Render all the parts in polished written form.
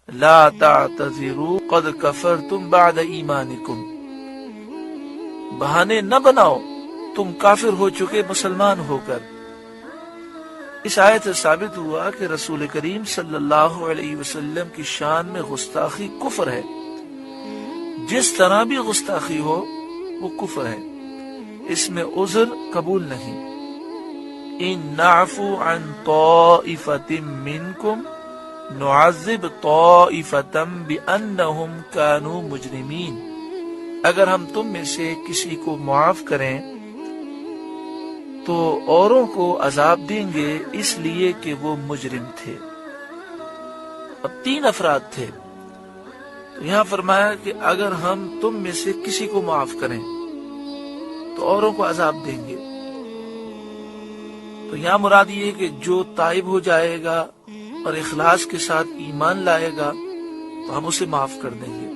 لا تعتذروا قد کفرتم بعد ایمانکم، بہانے نہ بناؤ، تم کافر ہو چکے مسلمان ہو کر۔ اس آیت سے ثابت ہوا کہ رسول کریم صلی اللہ علیہ وسلم کی شان میں گستاخی کفر ہے، جس طرح بھی گستاخی ہو وہ کفر ہے، اس میں عذر قبول نہیں۔ ان نعفو عن طائفة منکم نعذب طائفة بأنهم كانوا مجرمین، اگر ہم تم میں سے کسی کو معاف کریں تو اوروں کو عذاب دیں گے اس لیے کہ وہ مجرم تھے۔ اب 3 افراد تھے، تو یہاں فرمایا کہ اگر ہم تم میں سے کسی کو معاف کریں تو اوروں کو عذاب دیں گے۔ تو یہاں مراد یہ ہے کہ جو تائب ہو جائے گا اور اخلاص کے ساتھ ایمان لائے گا تو ہم اسے معاف کر دیں گے،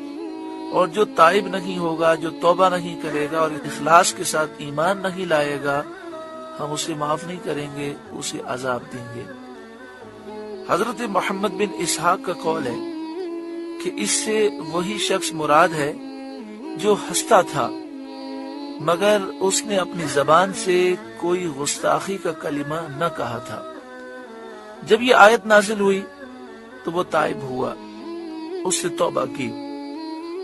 اور جو تائب نہیں ہوگا، جو توبہ نہیں کرے گا اور اخلاص کے ساتھ ایمان نہیں لائے گا، ہم اسے معاف نہیں کریں گے، اسے عذاب دیں گے۔ حضرت محمد بن اسحاق کا قول ہے کہ اس سے وہی شخص مراد ہے جو ہنستا تھا مگر اس نے اپنی زبان سے کوئی گستاخی کا کلمہ نہ کہا تھا۔ جب یہ آیت نازل ہوئی تو وہ تائب ہوا، اس سے توبہ کی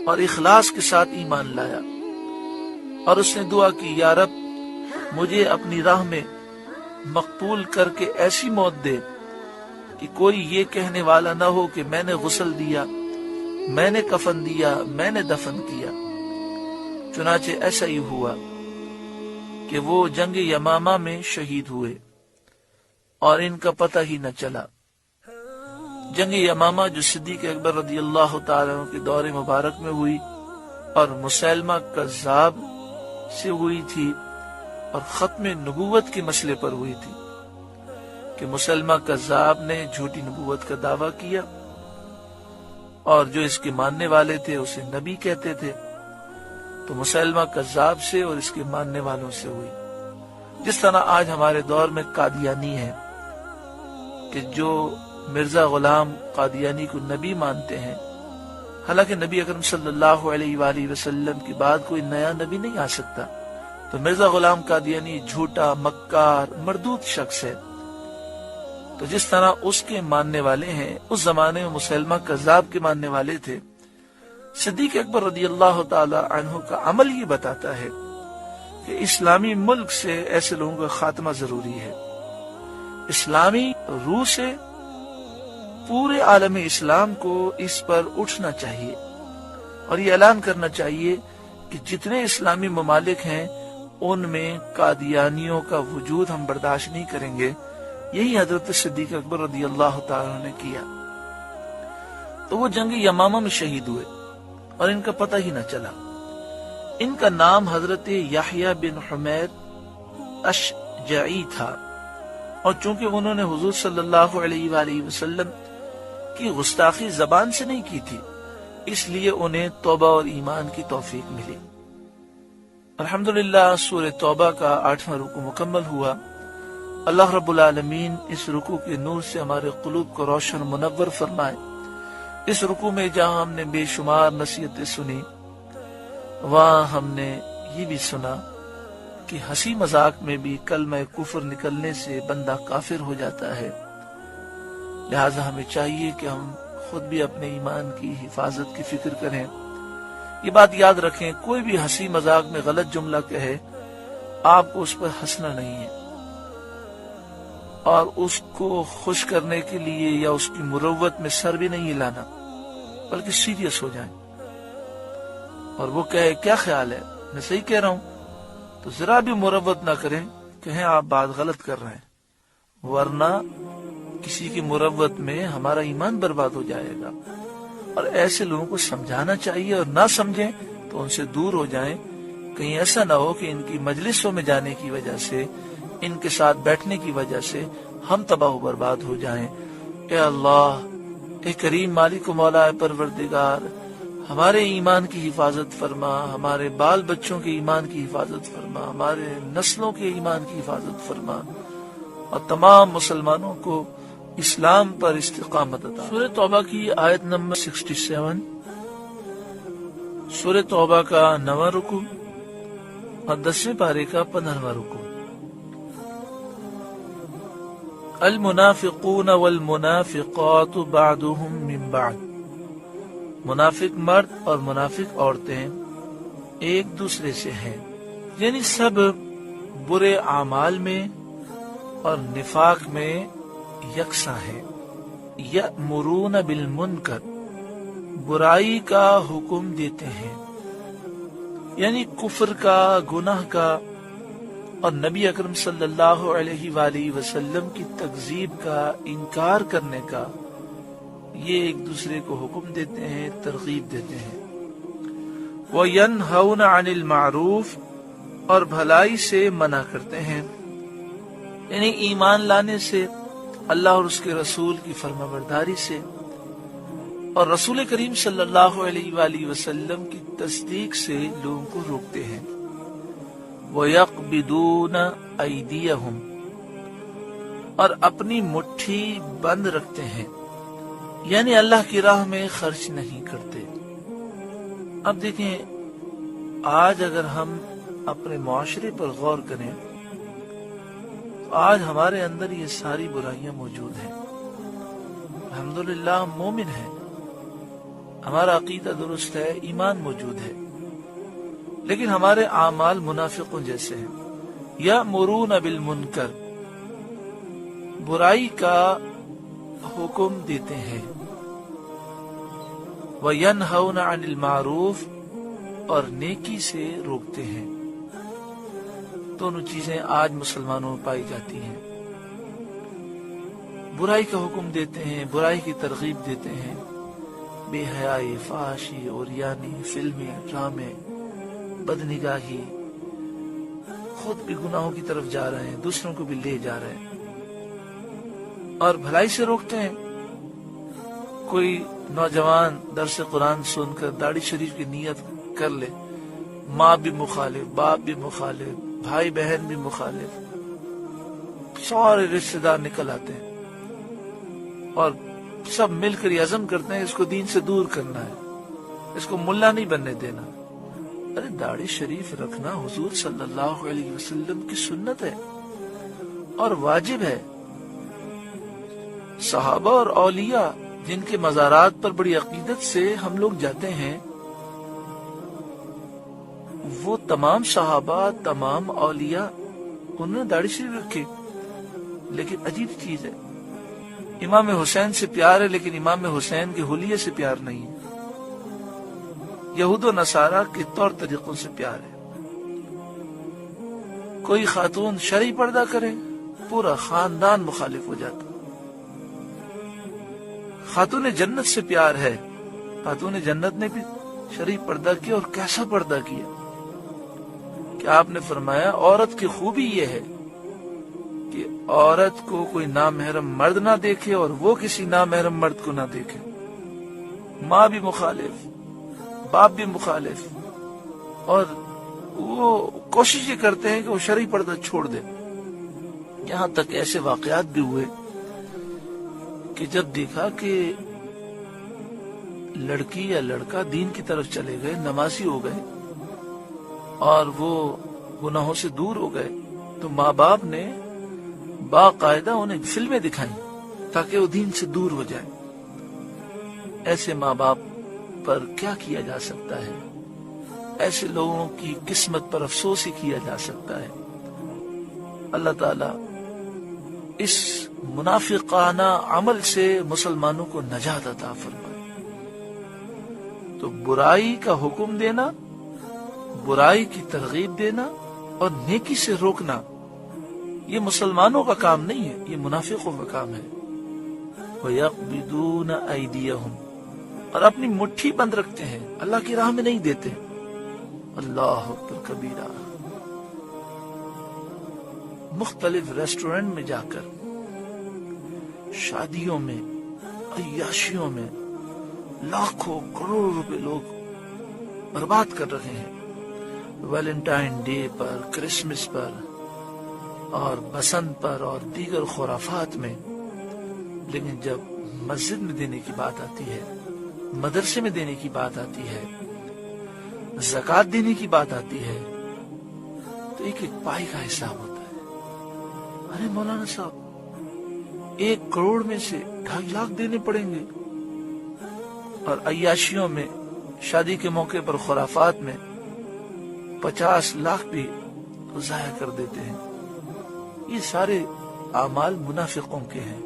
اور اخلاص کے ساتھ ایمان لایا، اور اس نے دعا کی، یا رب مجھے اپنی راہ میں مقبول کر کے ایسی موت دے کہ کوئی یہ کہنے والا نہ ہو کہ میں نے غسل دیا، میں نے کفن دیا، میں نے دفن کیا۔ چنانچہ ایسا ہی ہوا کہ وہ جنگ یمامہ میں شہید ہوئے اور ان کا پتہ ہی نہ چلا۔ جنگ یمامہ جو صدیق اکبر رضی اللہ تعالیٰ عنہ کے دور مبارک میں ہوئی اور مسیلمہ کذاب سے ہوئی تھی اور ختم نبوت کے مسئلے پر ہوئی تھی کہ مسیلمہ کذاب نے جھوٹی نبوت کا دعویٰ کیا اور جو اس کے ماننے والے تھے اسے نبی کہتے تھے، تو مسیلمہ کذاب سے اور اس کے ماننے والوں سے ہوئی۔ جس طرح آج ہمارے دور میں قادیانی ہے کہ جو مرزا غلام قادیانی کو نبی مانتے ہیں، حالانکہ نبی اکرم صلی اللہ علیہ وآلہ وسلم کے بعد کوئی نیا نبی نہیں آ سکتا، تو مرزا غلام قادیانی جھوٹا، مکار، مردود شخص ہے۔ تو جس طرح اس کے ماننے والے ہیں، اس زمانے میں مسلمہ کذاب کے ماننے والے تھے، صدیق اکبر رضی اللہ تعالی عنہ کا عمل یہ بتاتا ہے کہ اسلامی ملک سے ایسے لوگوں کا خاتمہ ضروری ہے۔ اسلامی روح سے پورے عالم اسلام کو اس پر اٹھنا چاہیے اور یہ اعلان کرنا چاہیے کہ جتنے اسلامی ممالک ہیں ان میں قادیانیوں کا وجود ہم برداشت نہیں کریں گے۔ یہی حضرت صدیق اکبر رضی اللہ تعالیٰ نے کیا۔ تو وہ جنگ یمامہ میں شہید ہوئے اور ان کا پتہ ہی نہ چلا۔ ان کا نام حضرت یحییٰ بن حمیر اشجعی تھا، اور چونکہ انہوں نے حضور صلی اللہ علیہ وآلہ وسلم کی گستاخی زبان سے نہیں کی تھی، اس لیے انہیں توبہ اور ایمان کی توفیق ملی۔ الحمدللہ سورہ توبہ کا 8واں رکوع مکمل ہوا۔ اللہ رب العالمین اس رکوع کے نور سے ہمارے قلوب کو روشن منور فرمائے۔ اس رکوع میں جہاں ہم نے بے شمار نصیحتیں سنی، وہاں ہم نے یہ بھی سنا کہ ہنسی مذاق میں بھی کلمہ کفر نکلنے سے بندہ کافر ہو جاتا ہے، لہٰذا ہمیں چاہیے کہ ہم خود بھی اپنے ایمان کی حفاظت کی فکر کریں۔ یہ بات یاد رکھیں، کوئی بھی ہنسی مذاق میں غلط جملہ کہے، آپ کو اس پر ہنسنا نہیں ہے، اور اس کو خوش کرنے کے لیے یا اس کی مروت میں سر بھی نہیں ہلانا، بلکہ سیریس ہو جائیں اور وہ کہے کیا خیال ہے، میں صحیح کہہ رہا ہوں، تو ذرا بھی مروت نہ کریں، کہیں آپ بات غلط کر رہے ہیں، ورنہ کسی کی مروت میں ہمارا ایمان برباد ہو جائے گا۔ اور ایسے لوگوں کو سمجھانا چاہیے، اور نہ سمجھیں تو ان سے دور ہو جائیں، کہیں ایسا نہ ہو کہ ان کی مجلسوں میں جانے کی وجہ سے، ان کے ساتھ بیٹھنے کی وجہ سے ہم تباہ و برباد ہو جائیں۔ اے اللہ، اے کریم مالک و مولا پروردگار، ہمارے ایمان کی حفاظت فرما، ہمارے بال بچوں کے ایمان کی حفاظت فرما، ہمارے نسلوں کے ایمان کی حفاظت فرما، اور تمام مسلمانوں کو اسلام پر استقامت عطا۔ سورہ توبہ کی آیت نمبر 67، سورہ توبہ کا 9واں رکوع اور 10ویں پارے کا 15واں رکوع۔ المنافقون والمنافقات بعضهم من بعض، منافق مرد اور منافق عورتیں ایک دوسرے سے ہیں، یعنی سب برے اعمال میں اور نفاق میں یکساں ہیں۔ یأمرون بالمنکر، برائی کا حکم دیتے ہیں، یعنی کفر کا، گناہ کا اور نبی اکرم صلی اللہ علیہ وآلہ وسلم کی تکذیب کا، انکار کرنے کا، یہ ایک دوسرے کو حکم دیتے ہیں، ترغیب دیتے ہیں۔ وَيَنْهَوْنَ عَنِ الْمَعْرُوفِ، اور بھلائی سے منع کرتے ہیں، یعنی ایمان لانے سے، اللہ اور اس کے رسول کی فرما برداری سے، اور رسول کریم صلی اللہ علیہ وآلہ وسلم کی تصدیق سے لوگوں کو روکتے ہیں۔ وَيَقْبِضُونَ أَيْدِيَهُمْ، اور اپنی مٹھی بند رکھتے ہیں، یعنی اللہ کی راہ میں خرچ نہیں کرتے۔ اب دیکھیں، آج اگر ہم اپنے معاشرے پر غور کریں تو آج ہمارے اندر یہ ساری برائیاں موجود ہیں۔ الحمدللہ ہم مومن ہیں، ہمارا عقیدہ درست ہے، ایمان موجود ہے، لیکن ہمارے اعمال منافقوں جیسے ہیں۔ یأمرون بالمنکر، برائی کا حکم دیتے ہیں، وَيَنْهَوْنَ عَنِ الْمَعْرُوفِ، اور نیکی سے روکتے ہیں۔ دونوں چیزیں آج مسلمانوں میں پائی جاتی ہیں، برائی کا حکم دیتے ہیں، برائی کی ترغیب دیتے ہیں، بے حیائی، فحاشی، عریانی، فلمیں، ڈرامے، بدنگاہی، خود بھی گناہوں کی طرف جا رہے ہیں، دوسروں کو بھی لے جا رہے ہیں، اور بھلائی سے روکتے ہیں۔ کوئی نوجوان درس قرآن سن کر داڑھی شریف کی نیت کر لے، ماں بھی مخالف، باپ بھی مخالف، بھائی بہن بھی مخالف، سارے رشتہ دار نکل آتے ہیں اور سب مل کر یہ عزم کرتے ہیں اس کو دین سے دور کرنا ہے، اس کو ملا نہیں بننے دینا۔ ارے داڑھی شریف رکھنا حضور صلی اللہ علیہ وسلم کی سنت ہے اور واجب ہے۔ صحابہ اور اولیاء جن کے مزارات پر بڑی عقیدت سے ہم لوگ جاتے ہیں، وہ تمام صحابہ، تمام اولیاء، انہوں نے داڑھی شریف رکھی، لیکن عجیب چیز ہے، امام حسین سے پیار ہے لیکن امام حسین کے حلیے سے پیار نہیں ہے، یہود و نصارہ کے طور طریقوں سے پیار ہے۔ کوئی خاتون شرعی پردہ کرے، پورا خاندان مخالف ہو جاتا۔ خاتون جنت سے پیار ہے، خاتون جنت نے بھی شرعی پردہ کیا، اور کیسا پردہ کیا کہ آپ نے فرمایا عورت کی خوبی یہ ہے کہ عورت کو کوئی نامحرم مرد نہ دیکھے اور وہ کسی نامحرم مرد کو نہ دیکھے۔ ماں بھی مخالف، باپ بھی مخالف، اور وہ کوشش یہ کرتے ہیں کہ وہ شرعی پردہ چھوڑ دے۔ یہاں تک ایسے واقعات بھی ہوئے کہ جب دیکھا کہ لڑکی یا لڑکا دین کی طرف چلے گئے، نمازی ہو گئے اور وہ گناہوں سے دور ہو گئے، تو ماں باپ نے باقاعدہ انہیں فلمیں دکھائیں تاکہ وہ دین سے دور ہو جائے۔ ایسے ماں باپ پر کیا کیا جا سکتا ہے؟ ایسے لوگوں کی قسمت پر افسوس ہی کیا جا سکتا ہے۔ اللہ تعالی اس منافقانہ عمل سے مسلمانوں کو نجات عطا فرمائے۔ تو برائی کا حکم دینا، برائی کی ترغیب دینا اور نیکی سے روکنا، یہ مسلمانوں کا کام نہیں ہے، یہ منافقوں کا کام ہے۔ وَيَقْبِضُونَ أَيْدِيَهُمْ، اور اپنی مٹھی بند رکھتے ہیں، اللہ کی راہ میں نہیں دیتے۔ اللہ اکبر کبیرہ۔ مختلف ریسٹورنٹ میں جا کر، شادیوں میں، عیاشیوں میں لاکھوں کروڑوں روپے لوگ برباد کر رہے ہیں، ویلنٹائن ڈے پر، کرسمس پر اور بسنت پر اور دیگر خرافات میں لیکن جب مسجد میں دینے کی بات آتی ہے، مدرسے میں دینے کی بات آتی ہے، زکوٰۃ دینے کی بات آتی ہے، تو ایک ایک پائی کا حساب ہوتا ہے۔ ارے مولانا صاحب 1 کروڑ میں سے 2.5 لاکھ دینے پڑیں گے، اور عیاشیوں میں، شادی کے موقع پر، خرافات میں 50 لاکھ بھی ضائع کر دیتے ہیں۔ یہ سارے اعمال منافقوں کے ہیں۔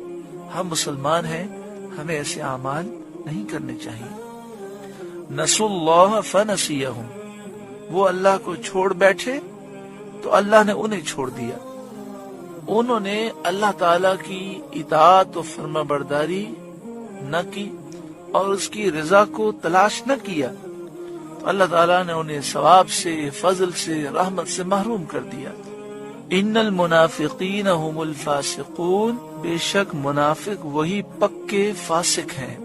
ہم مسلمان ہیں، ہمیں ایسے اعمال نہیں کرنے چاہیے۔ نسوا اللہ فنسیہم، وہ اللہ کو چھوڑ بیٹھے تو اللہ نے انہیں چھوڑ دیا۔ انہوں نے اللہ تعالی کی اطاعت و فرما برداری نہ کی اور اس کی رضا کو تلاش نہ کیا، تو اللہ تعالیٰ نے انہیں ثواب سے، فضل سے، رحمت سے محروم کر دیا۔ ان المنافقین هم الفاسقون، بے شک منافق وہی پکے فاسق ہیں۔